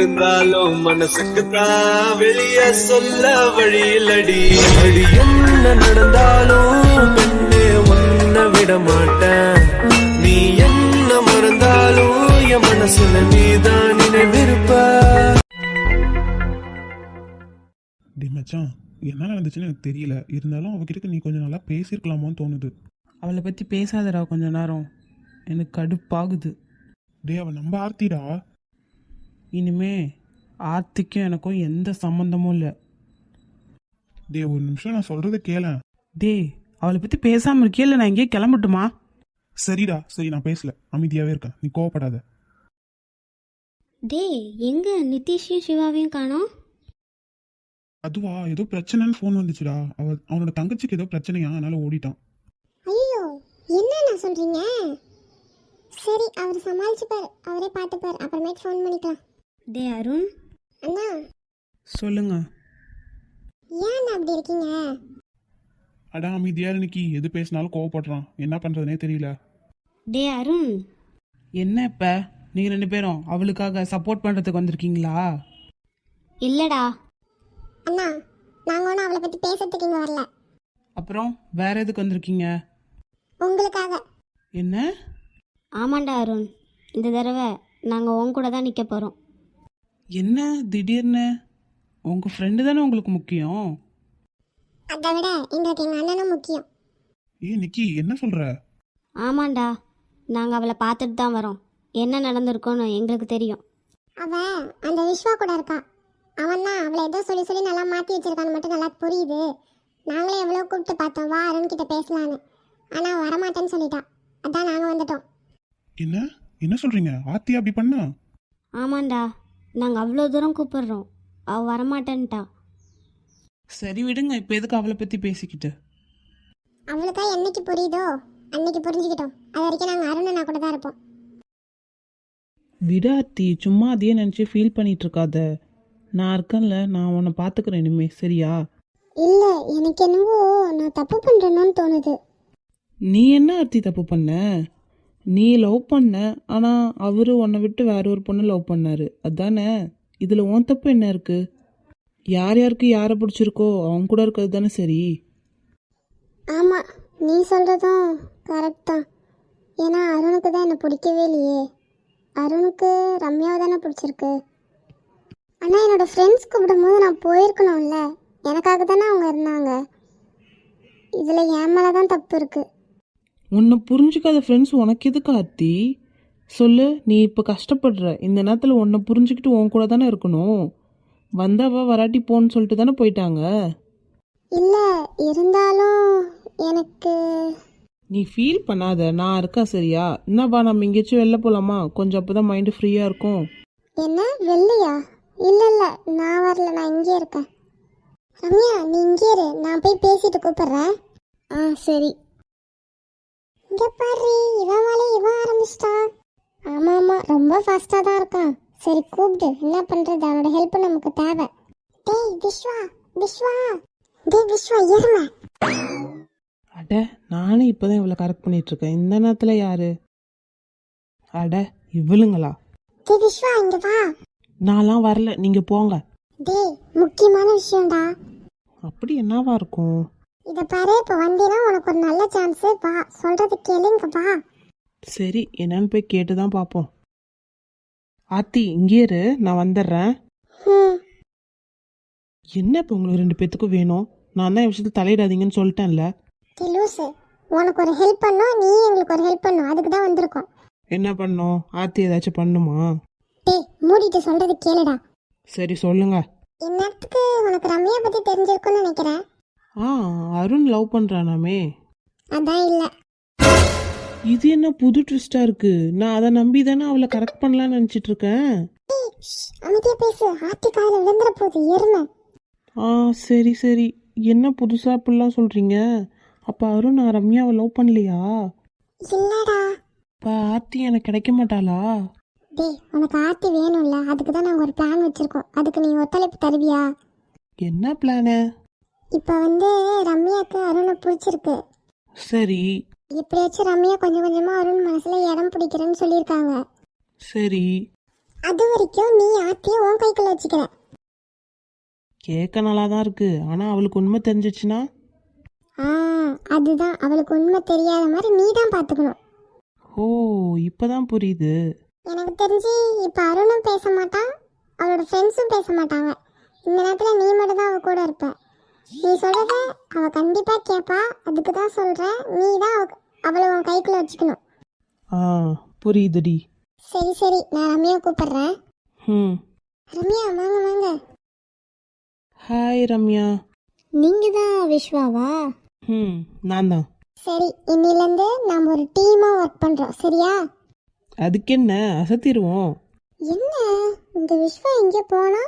இருந்தாலும் மனசுக்கு தான் வெளிய சொல்ல வழியிலடி. அடி என்ன நடந்தாலும் பெண்ணே உன்னை விட மாட்டேன். நீ என்ன மறந்தாலும் என் மனசுல நீதான் நினைவிருப்ப. டே மச்சான், என்ன நடந்துச்சுன்னு எனக்கு தெரியல. இருந்தாலும் அவகிட்ட நீ கொஞ்சம் நல்லா பேசியிருக்கலாமோன்னு தோணுது. அவளை பற்றி பேசாதடா கொஞ்ச நேரம், எனக்கு கடுப்பாகுது. டே அவன் நம்ம ஆர்த்திடா. இனிமே ஆர்த்திக்கும் எனக்கும் எந்த சம்மந்தமும் இல்லை. டே ஒரு நிமிஷம் நான் சொல்கிறத கேளேன். டேய் அவளை பற்றி பேசாமல் இருக்கியே, இல்லை நான் எங்கேயே கிளம்பட்டுமா? சரிடா சரி, நான் பேசல, அமைதியாகவே இருக்கேன், நீ கோவப்படாத. டேய் எங்க நிதிஷையும் சிவாவையும் காணோம்? அதுவா, ஏதோ பிரச்சனைன்னு ஃபோன் வந்துச்சுடா. அவனோட தங்கச்சிக்கு ஏதோ பிரச்சனையா, அதனால ஓடிட்டான். ஐயோ என்ன சொல்றீங்க? சரி அவர் சமாளிச்சுப்பார், அவரே பார்த்துப்பார், அப்புறமேட்டு ஃபோன் பண்ணிக்கலாம். டே அருண். அண்ணா சொல்லுங்க. ஏன் அப்படி இருக்கீங்க? அடா அமைதியா இன்னைக்கு எது பேசினாலும் கோவப்படுறான், என்ன பண்றதுனே தெரியல. டே அருண். என்ன இப்போ நீங்கள் 2 பேரும் அவளுக்காக சப்போர்ட் பண்ணுறதுக்கு வந்திருக்கீங்களா? இல்லடா. அண்ணா நாங்க ஒன்றும் அவளை பத்தி பேசுறதுக்கு இங்க வரல. அப்புறம் வேற எதுக்கு வந்திருக்கீங்க? உங்களுக்காக. என்ன? ஆமாண்டா அருண், இந்த தடவை நாங்கள் உன் கூட தான் நிற்க போகிறோம். என்ன திடீர்னு? உங்கள் ஃப்ரெண்டு தானே உங்களுக்கு முக்கியம். அதை விட எங்களுக்கு எங்க அண்ணனும் முக்கியம். நிக்கி என்ன சொல்ற? ஆமாண்டா, நாங்கள் அவளை பார்த்துட்டு தான் வரோம். என்ன நடந்திருக்கோன்னு எங்களுக்கு தெரியும். அவ அந்த விஸ்வா கூட இருக்கா. அவன் தான் அவளை ஏதோ சொல்லி சொல்லி நல்லா மாற்றி வச்சிருக்கான்னு மட்டும் நல்லா புரியுது. நாங்களே எவ்வளோ கூப்பிட்டு பார்த்தோம், வா அருண் கிட்ட பேசலான்னு. ஆனால் வரமாட்டேன்னு சொல்லிட்டா. அதான் நாங்கள் வந்துட்டோம். என்ன என்ன சொல்றீங்க? ஆர்த்தி அப்படி பண்ணா? ஆமாண்டா, நாங்கள் அவ்வளோ தூரம் கூப்பிடுறோம், அவள் வரமாட்டேன்ட்டா. சரி விடுங்க, இப்போ எதுக்கு அவளை பற்றி பேசிக்கிட்டு? அவளுக்கா என்னைக்கு புரியுதோ அன்னைக்கு புரிஞ்சுக்கிட்டோம். அது வரைக்கும் நாங்கள் அருண் கூட தான் இருப்போம். விடாத்தி சும்மா அதையே நினச்சி ஃபீல் பண்ணிட்டு இருக்காத. நான் இருக்கேன்ல, நான் உன்னை பார்த்துக்கிறேன் இனிமே, சரியா? இல்லை எனக்கு என்னவோ நான் தப்பு பண்ணுறேன்னு தோணுது. நீ என்ன ஆர்த்தி தப்பு பண்ண? நீ லவ் பண்ண, ஆனால் அவரு உன்னை விட்டு வேற ஒரு பொண்ணை லவ் பண்ணாரு, அதானே? இதில் உன் தப்பு என்ன இருக்கு? யார் யாருக்கு யாரை பிடிச்சிருக்கோ அவங்க கூட இருக்கிறது தானே சரி. ஆமாம் நீ சொல்கிறதும் கரெக்ட் தான். ஏன்னா அருணுக்கு தான் என்னை பிடிக்கவே இல்லையே. அருணுக்கு ரம்யாவை தானே பிடிச்சிருக்கு. ஆனால் என்னோடய ஃப்ரெண்ட்ஸ் கூப்பிடும்போது நான் போயிருக்கணும்ல. எனக்காக தானே அவங்க இருந்தாங்க. இதில் என் மேலே தான் தப்பு இருக்குது. உன்னை புரிஞ்சுக்காத ஃப்ரெண்ட்ஸ் உனக்கு எதுக்கு ஆர்த்தி? சொல்லு. நீ இப்போ கஷ்டப்படுற இந்த நேரத்தில் உன்னை புரிஞ்சுக்கிட்டு உன் கூட தானே இருக்கணும். வந்தவ வராட்டி போன்னு சொல்லிட்டு தானே போயிட்டாங்க. இல்லை இருந்தாலும் எனக்கு. நீ ஃபீல் பண்ணாத, நான் இருக்கா சரியா? என்னப்பா நம்ம எங்கேயாச்சும் வெளில போகலாமா? கொஞ்சம் அப்போ தான் மைண்டு ஃப்ரீயாக இருக்கும். என்ன வெள்ளையா? இல்லை இல்லை நான் வரல, நான் இங்கே இருக்கேன். ரம்யா நீ இங்கே இரு, நான் போய் பேசிட்டு கூப்பிட்றேன். ஆ சரி. இங்கே பாரு, இவன் வேலையை இவன் ஆரம்பிச்சிட்டான். ஆமாம் ஆமாம் ரொம்ப ஃபாஸ்ட்டாக தான் இருக்கான். சரி கூப்பிடு, என்ன பண்ணுறது, அவனோட ஹெல்ப் நமக்கு தேவை. டேய் விஸ்வா விஸ்வா, டேய் விஸ்வா ஏறுமா. அட நானே இப்போதான் இவ்வளோ கரெக்ட் பண்ணிட்டு இருக்கேன். இந்த நேரத்தில் யாரு? அட இவளுங்களா? டேய் விஸ்வா இங்கே வா. நான்லாம் வரல, நீங்கள் போங்க. டேய் முக்கியமான விஷயம்டா. அப்படி என்னவா இருக்கும்? இதை பாரு, இப்போ வந்தீங்கன்னா உனக்கு ஒரு நல்ல சான்ஸு. வா சொல்கிறது கேளுங்க வா. சரி என்னன்னு போய் கேட்டு தான் பார்ப்போம். ஆர்த்தி இங்கே இரு, நான் வந்துடுறேன். என்ன இப்போ உங்களுக்கு 2 பேத்துக்கும் வேணும்? நான் தான் விஷயத்தில் தலையிடாதீங்கன்னு சொல்லிட்டேன்ல. லூசு, உனக்கு ஒரு ஹெல்ப் பண்ணோம், நீ எங்களுக்கு ஒரு ஹெல்ப் பண்ணும், அதுக்கு தான் வந்திருக்கோம். என்ன பண்ணோம்? ஆர்த்தி ஏதாச்சும் பண்ணுமா? டேய் மூடிட்டு சொல்கிறது கேளுடா. சரி சொல்லுங்க. இந்நேரத்துக்கு உனக்கு ரம்யா பற்றி தெரிஞ்சிருக்குன்னு நினைக்கிறேன். அருண் லவ் பண்ணுறானாமே. அதான் இல்லை. இது என்ன புது ட்விஸ்டாக இருக்கு? நான் அதை நம்பி தானே அவளை கரெக்ட் பண்ணலான்னு நினச்சிட்டு இருக்கேன். அமைதியா பேசு, ஆத்தி காயில விழுந்துற போகுது எருமை. சரி சரி, என்ன புதுசாக இப்படிலாம் சொல்கிறீங்க? அப்போ அருண் நான் ரம்யாவை லவ் பண்ணலையா? இல்லடா. இப்போ ஆர்த்தி எனக்கு கிடைக்க மாட்டாளா? டேய் உனக்கு ஆர்த்தி வேணும்ல, அதுக்கு தான் நாங்கள் ஒரு பிளான் வச்சுருக்கோம். அதுக்கு நீ ஒத்துழைப்பு தருவியா? என்ன பிளானு? இப்போ ரம்யாவுக்கு அருணை பிடிச்சிருக்கு. சரி. எப்படியாச்சும் ரம்யா கொஞ்சம் கொஞ்சமாக அருண் மனசில் இடம் பிடிக்கிறேன்னு சொல்லியிருக்காங்க. சரி. அது வரைக்கும் நீ ஆர்த்தியை உன் கைக்குள்ள வச்சுக்கிற. கேட்க நல்லா தான் இருக்கு, ஆனால் அவளுக்கு உண்மை தெரிஞ்சிச்சுன்னா? ஆ, அதுதான் அவளுக்கு உண்மை தெரியாத மாதிரி நீ தான் பார்த்துக்கணும். ஓ, இப்போதான் புரியுது. எனக்கு தெரிஞ்சு இப்போ அருணும் பேச மாட்டான், அவளோட ஃப்ரெண்ட்ஸும் பேச மாட்டாங்க. இந்த நேரத்தில் நீ மட்டும் தான் அவள் கூட இருப்ப. நீ சொல்கிறத அவள் கண்டிப்பாக கேட்பா. அதுக்கு தான் சொல்கிறேன், நீ தான் அவளை உன் கைக்குள்ள வச்சுக்கணும். ஆ, புரியுதுடி. சரி சரி, நான் ரம்யா கூப்பிடுறேன். ம். ரம்யா வாங்க வாங்க. ஹாய் ரம்யா. நீங்கள் தான் விஸ்வாவா? ம், நான் தான். சரி, இன்னிலேருந்து நாம் ஒரு டீமாக ஒர்க் பண்ணுறோம், சரியா? அதுக்கு என்ன, அசத்திடுவோம். என்ன இந்த விஸ்வா எங்கே போனா?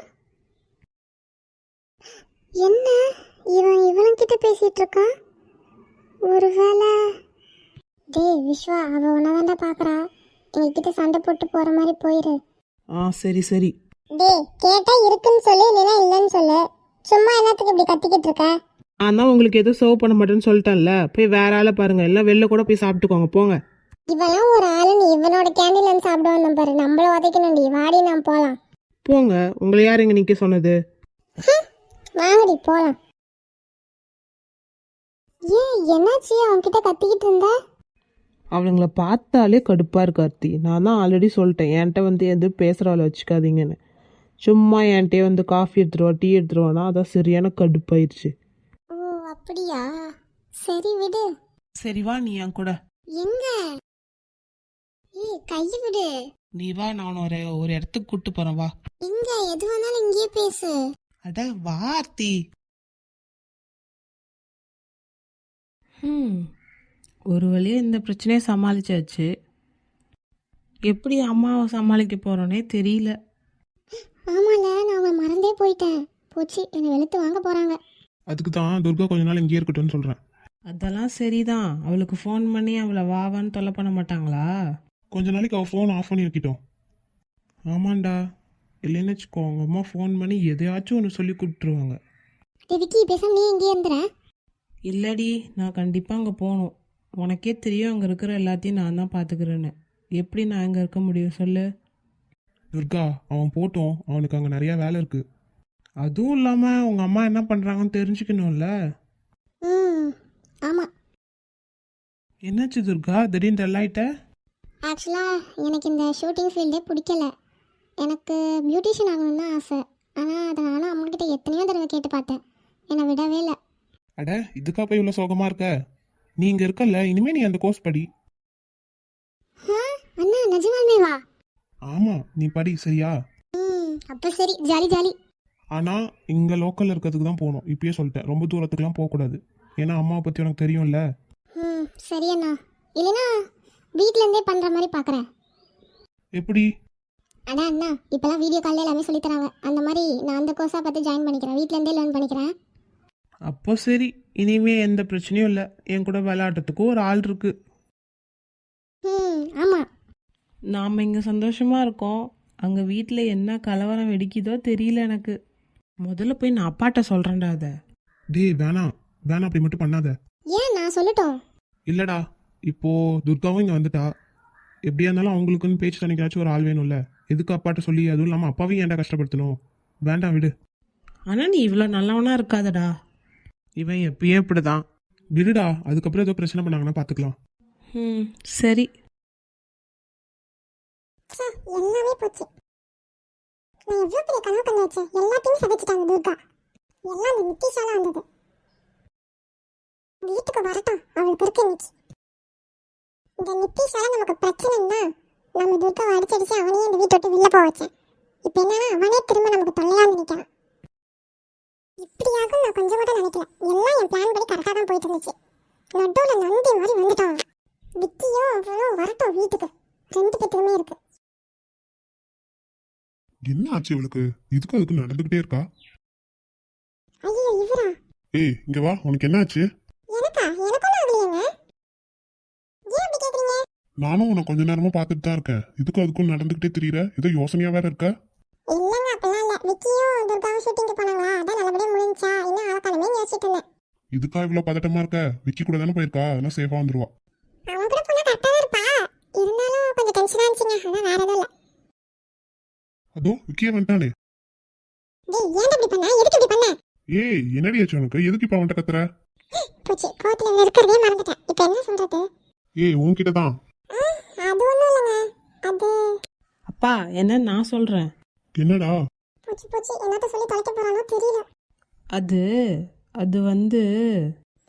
என்ன இவன்கிட்ட பேசிட்டு இருக்கான்? ஒருவேளை டேய் விஸ்வா, அவ உன்னதாண்டா பாக்குறா. எங்ககிட்ட சண்டை போட்டு போற மாதிரி போயிரு. ஆ, சரி சரி. டேய், கேட்டா இருக்குன்னு சொல்லு, இல்லைன்னா இல்லைன்னு சொல்லு. சும்மா என்னத்துக்கு இப்படி கத்திக்கிட்டு இருக்க? ஆனால் உங்களுக்கு எதுவும் சர்வ் பண்ண மாட்டேன்னு சொல்லிட்டேன்ல, போய் வேற ஆளை பாருங்க, எல்லாம் வெளில கூட போய் சாப்பிட்டுக்கோங்க, போங்க. இவெல்லாம் ஒரு ஆளுன்னு இவனோட கேண்டீன்ல இருந்து சாப்பிட வந்தோம் பாரு. நம்மள உதைக்கணும்டி, வாடி நாம் போலாம். போங்க, உங்களை யார் இங்கே நிற்க சொன்னது? வாங்கடி போலாம். ஏன் என்னாச்சு? அவன்கிட்ட கத்திக்கிட்டு இருந்த? அவளுங்களை பார்த்தாலே கடுப்பாக இருக்கு ஆர்த்தி. நான் தான் ஆல்ரெடி சொல்லிட்டேன், என்கிட்ட வந்து எதுவும் பேசுகிறவளை வச்சுக்காதீங்கன்னு. சும்மா என்கிட்டயே வந்து காஃபி எடுத்துருவா, டீ எடுத்துருவானா, அதான் சரியான கடுப்பாயிருச்சு. ஓ அப்படியா? சரி விடு. சரி வா, நீ என் கூட. எங்க? ஏய் கையை விடு. நீ வா, நான் ஒரு இடத்துக்கு கூட்டு போறேன், வா. எங்க? எது வந்தாலும் இங்கேயே பேசு. அட வா ஆர்த்தி. ஒரு வழியா இந்த பிரச்சனையை சமாளிச்சாச்சு. எப்படி அம்மாவை சமாளிக்க போறோன்னே தெரியல. ஆமால, நான் அவங்களை மறந்தே போயிட்டேன். போச்சு, என்னை வெளுத்து வாங்க போறாங்க. அதுக்கு தான் துர்கா கொஞ்ச நாள் இங்கேயே இருக்கட்டும்னு சொல்கிறேன். அதெல்லாம் சரிதான். அவளுக்கு ஃபோன் பண்ணி அவளை வாவான்னு தொல்லை பண்ண மாட்டாங்களா? கொஞ்ச நாளைக்கு அவள் ஃபோன் ஆஃப் பண்ணி வைக்கிட்டோம். ஆமாண்டா, இல்லைன்னு வச்சுக்கோ, அவங்க அம்மா ஃபோன் பண்ணி எதையாச்சும் ஒன்று சொல்லி கூப்பிட்டுருவாங்க. விக்கி பேசாம நீ இங்கே இருந்துற. இல்லடி, நான் கண்டிப்பாக அங்கே போகணும். உனக்கே தெரியும் அங்கே இருக்கிற எல்லாத்தையும் நான் தான் பார்த்துக்கிறேன்னு. எப்படி நான் அங்கே இருக்க முடியும் சொல்லு? துர்கா, அவன் போட்டோம், அவனுக்கு அங்கே நிறையா வேலை இருக்குது. அதுவும் இல்லாமல் உங்கள் அம்மா என்ன பண்ணுறாங்கன்னு தெரிஞ்சுக்கணும்ல. ஆமா. என்னாச்சு துர்கா, திடீர்னு டல்லாயிட்ட? ஆக்சுவலாக எனக்கு இந்த ஷூட்டிங் ஃபீல்டே பிடிக்கல. எனக்கு பியூட்டிஷியன் ஆகணும்னு தான் ஆசை. ஆனால் அதை நானும் அம்மாக்கிட்ட எத்தனையோ தடவை கேட்டு பார்த்தேன், என்னை விடவே இல்லை. அட, இதுக்கா போய் இவ்வளோ சோகமாக இருக்க? நீ இங்கே இருக்கல்ல, இனிமேல் நீ அந்த கோர்ஸ் படி. அண்ணா நிஜமாலுமே வா? ஆமாம், நீ படி, சரியா? அப்போ சரி, ஜாலி ஜாலி. ஆனால் இங்கே லோக்கலில் இருக்கிறதுக்கு தான் போகணும். இப்பயே சொல்லிட்டேன், ரொம்ப தூரத்துக்குலாம் போகக்கூடாது. ஏன்னா அம்மாவை பற்றி உனக்கு தெரியும்ல. சரி அண்ணா. இல்லைன்னா வீட்டிலேருந்தே பண்ணுற மாதிரி பார்க்குறேன். எப்படி? அண்ணா அண்ணா, இப்போலாம் வீடியோ காலில் எல்லாமே சொல்லித்தராங்க. அந்த மாதிரி நான் அந்த கோர்ஸாக பார்த்து ஜாயின் பண்ணிக்கிறேன், வீட்டிலேருந்தே லேர்ன் பண்ணிக்கிறேன். அப்போ சரி, இனிமே எந்த பிரச்சனையும் இல்லை. என் கூட விளையாடுறதுக்கும் ஒரு ஆள் இருக்கு. ஆமாம். நாம் இங்கே சந்தோஷமாக இருக்கோம், அங்கே வீட்டில் என்ன கலவரம் வெடிக்குதோ தெரியல எனக்கு. முதல்ல போய் நான் அப்பாட்ட சொல்கிறேன்டா அதை. டேய் வேணாம் வேணாம், அப்படி மட்டும் பண்ணாத. ஏன்? நான் சொல்லட்டும். இல்லைடா, இப்போது துர்காவும் இங்கே வந்துட்டா. எப்படியா இருந்தாலும் அவங்களுக்குன்னு பேச்சு தனிக்காச்சும் ஒரு ஆள் வேணும்ல. எதுக்கு அப்பாட்ட சொல்லி, அதுவும் இல்லாமல் அப்பாவையும் ஏன்டா கஷ்டப்படுத்தணும்? வேண்டாம், விடு. ஆனால் நீ இவ்வளோ நல்லவனா இருக்காதடா. இவன் எப்பயே இப்படி தான். விடுடா, அதுக்கப்புறம் ஏதோ பிரச்சனை பண்ணாங்கன்னா பார்த்துக்கலாம். சரி. எல்லாமே போச்சு. நான் எவ்வளோ பெரிய கனவு கண்டு வச்சேன், எல்லாத்தையும் சதைச்சிட்டாங்க துர்கா. எல்லாம் அந்த நித்திஷால வந்தது. வீட்டுக்கு வரட்டும், அவளுக்கு இருக்கு இன்னைக்கு. இந்த நித்திஷால நமக்கு பிரச்சனைன்னா நம்ம துர்காவை அடிச்சடிச்சு அவனையும் இந்த வீட்டை விட்டு வெளில போக வச்சேன். இப்போ என்னன்னா அவனே திரும்ப நமக்கு தொல்லையா நினைக்கிறான். இப்படியாகும் நான் கொஞ்சம் கூட நினைக்கல. எல்லாம் என் பிளான் படி கரெக்டாக தான் போயிட்டு இருந்துச்சு. நடுவில் நந்தி மாதிரி வந்துட்டான். விக்கியோ அவளோ வரட்டும் வீட்டுக்கு. 2 பேத்துக்குமே இருக்கு. என்ன ஆச்சு இவளுக்கு? இதுக்கு அதுக்கு நடந்துகிட்டே இருக்கா. ஐயோ இவரா? ஏய் இங்க வா, உனக்கு என்ன ஆச்சு? எனக்கும் ஆகலையேங்க. ஏன் அப்படி கேக்குறீங்க? நானும் உன்னை கொஞ்ச நேரமா பார்த்துட்டு தான் இருக்கேன். இதுக்கு அதுக்கும் நடந்துகிட்டே தெரியற, ஏதோ யோசனையா வேற இருக்க. இல்லங்க, அப்பெல்லாம் இல்ல. விக்கியும் துர்காவும் ஷூட்டிங்க்கு போனாங்களா, அதான் நல்லபடியா முடிஞ்சா இன்னும் ஆளக்காலமே யோசிச்சுட்டு இருந்தேன். இதுக்கா இவ்வளவு பதட்டமா இருக்க? விக்கி கூட தானே போயிருக்கா, அதெல்லாம் சேஃபா வந்துருவா. அவன் கூட போனா கரெக்டா தான் இருப்பா. இருந்தாலும் கொஞ்சம் டென்ஷனா இருந்துச்சுங்க. அதான் வேற எதுவும் இல்ல. அதோ விக்கியே வந்துட்டானே. டேய் ஏன்டா இப்படி பண்ண? எதுக்கு இப்படி பண்ண? ஏய் என்னடி ஆச்சு உனக்கு? எதுக்கு இப்ப அவன்கிட்ட கத்துற? போச்சு, கோவத்துல இருக்கிறதே மறந்துட்டேன். இப்போ என்ன சொல்றது? ஏய் உன்கிட்ட தான். அது ஒண்ணும் இல்லைங்க. அது அப்பா என்ன நான் சொல்கிறேன். என்னடா? போச்சு போச்சு, என்னத்த சொல்லி தொலைக்க போறானோ தெரியல. அது அது வந்து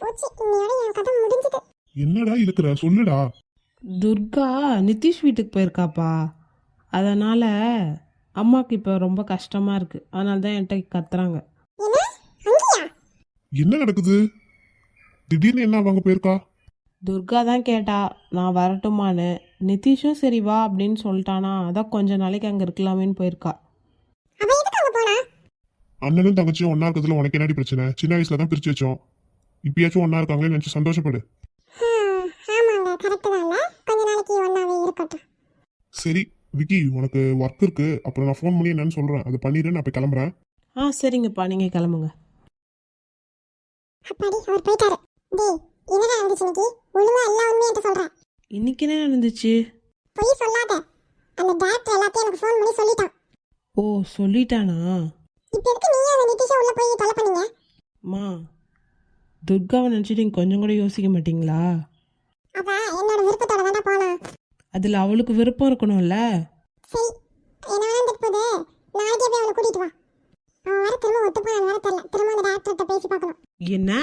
போச்சு, இன்னையோட என் கதை முடிஞ்சது. என்னடா இருக்கிற சொல்லுடா. துர்கா நிதிஷ் வீட்டுக்கு போயிருக்காப்பா. அதனால் அம்மாவுக்கு இப்போ ரொம்ப கஷ்டமாக இருக்குது. அதனால தான் என்கிட்ட கத்துறாங்க. என்ன? அங்கேயா? என்ன நடக்குது? திடீர்னு என்ன அவங்க போயிருக்கா? துர்கா தான் கேட்டா நான் வரட்டுமான்னு. நிதிஷும் சரி வா அப்படின்னு சொல்லிட்டானா, அதான் கொஞ்ச நாளைக்கு அங்கே இருக்கலாமேன்னு போயிருக்கா. அவ எதுக்கு அங்க போனா? அண்ணனும் தங்கச்சியும் ஒன்னா இருக்கிறதுல உனக்கு என்னடி பிரச்சனை? சின்ன வயசுல தான் பிரிச்சு வச்சோம். இப்பயாச்சும் ஒன்னா இருக்காங்களே நினைச்சு சந்தோஷப்படு. ஆமாங்க, கரெக்ட் தான். இல்ல கொஞ்ச நாளைக்கு ஒன்னாவே இருக்கட்டும். சரி விக்கி, உனக்கு ஒர்க் இருக்கு. அப்புறம் நான் ஃபோன் பண்ணி என்னன்னு சொல்றேன். அது பண்ணிடு, நான் போய் கிளம்புறேன். சரிங்கப்பா, நீங்கள் கிளம்புங்க. அப்பாடி, அவர் போயிட்டாரு. டேய் என்னடா நடந்துச்சு இன்னைக்கு? ஒழுங்கா எல்லா உண்மையும் என்கிட்ட சொல்றேன். இன்னைக்கு என்ன நடந்துச்சு? பொய் சொல்லாத. அந்த டாக்டர் எல்லாத்தையும் எனக்கு ஃபோன் பண்ணி சொல்லிட்டான். ஓ சொல்லிட்டானா? இப்போ எதுக்கு நீயும் அந்த நிதிஷா உள்ள போய் தொலை பண்ணீங்க? அம்மா, துர்காவை நினச்சிட்டு நீங்கள் கொஞ்சம் கூட யோசிக்க மாட்டீங்களா? அவ என்னோட விருப்பத்தோட தானே போனா. அதில் அவளுக்கு விருப்பம் இருக்கணும்ல. சரி, என்ன வேணாம் போது நாளைக்கே போய் அவளை கூட்டிட்டு வா. அவன் வர திரும்ப ஒத்துப்பான் வேற தெரியல. திரும்ப அந்த டாக்டர்கிட்ட பேசி பார்க்கணும். என்ன?